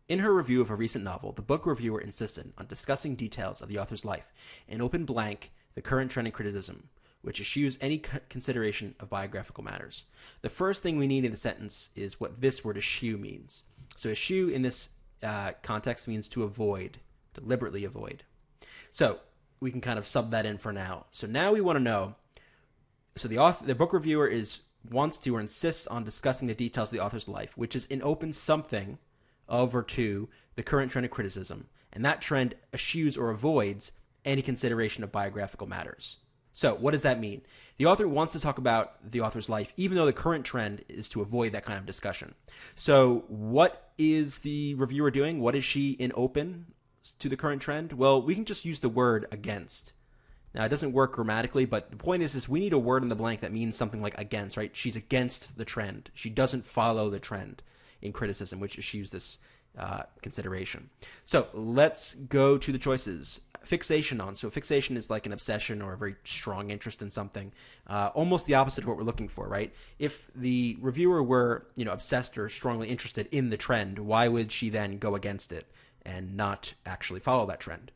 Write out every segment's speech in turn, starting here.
In her review of a recent novel, the book reviewer insisted on discussing details of the author's life and open blank the current trend in criticism, which eschews any consideration of biographical matters. The first thing we need in the sentence is what this word eschew means. So eschew in this context means to avoid, deliberately avoid. So we can kind of sub that in for now. So now we want to know, so the book reviewer wants to or insists on discussing the details of the author's life, which is in open something of or to the current trend of criticism, and that trend eschews or avoids any consideration of biographical matters. So what does that mean? The author wants to talk about the author's life, even though the current trend is to avoid that kind of discussion. So what is the reviewer doing? What is she in open to the current trend? Well, we can just use the word against. Now, it doesn't work grammatically, but the point is we need a word in the blank that means something like against, right? She's against the trend. She doesn't follow the trend in criticism, which eschews this consideration. So let's go to the choices. Fixation on. So fixation is like an obsession or a very strong interest in something. Almost the opposite of what we're looking for, right? If the reviewer were, obsessed or strongly interested in the trend, why would she then go against it and not actually follow that trend?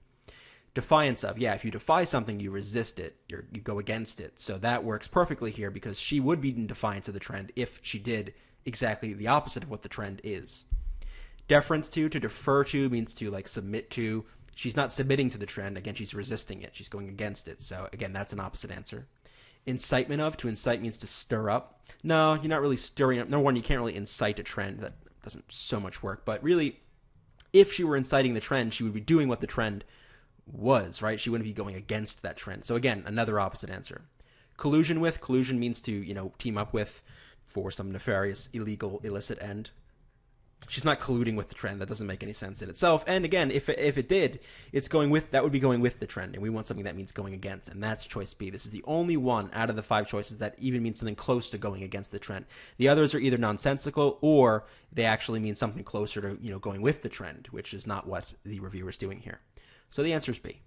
Defiance of. Yeah, if you defy something, you resist it. You go against it. So that works perfectly here because she would be in defiance of the trend if she did exactly the opposite of what the trend is. Deference to defer to means to submit to. She's not submitting to the trend. Again, she's resisting it. She's going against it. So again, that's an opposite answer. Incitement of. To incite means to stir up. No, you're not really stirring up. Number one, you can't really incite a trend. That doesn't so much work. But really, if she were inciting the trend, she would be doing what the trend was, right? She wouldn't be going against that trend. So again, another opposite answer. Collusion with. Collusion means to, team up with for some nefarious, illegal, illicit end. She's not colluding with the trend. That doesn't make any sense in itself. And again, if it did, that would be going with the trend, and we want something that means going against, and that's choice B. This is the only one out of the 5 choices that even means something close to going against the trend. The others are either nonsensical or they actually mean something closer to going with the trend, which is not what the reviewer is doing here. So the answer is B.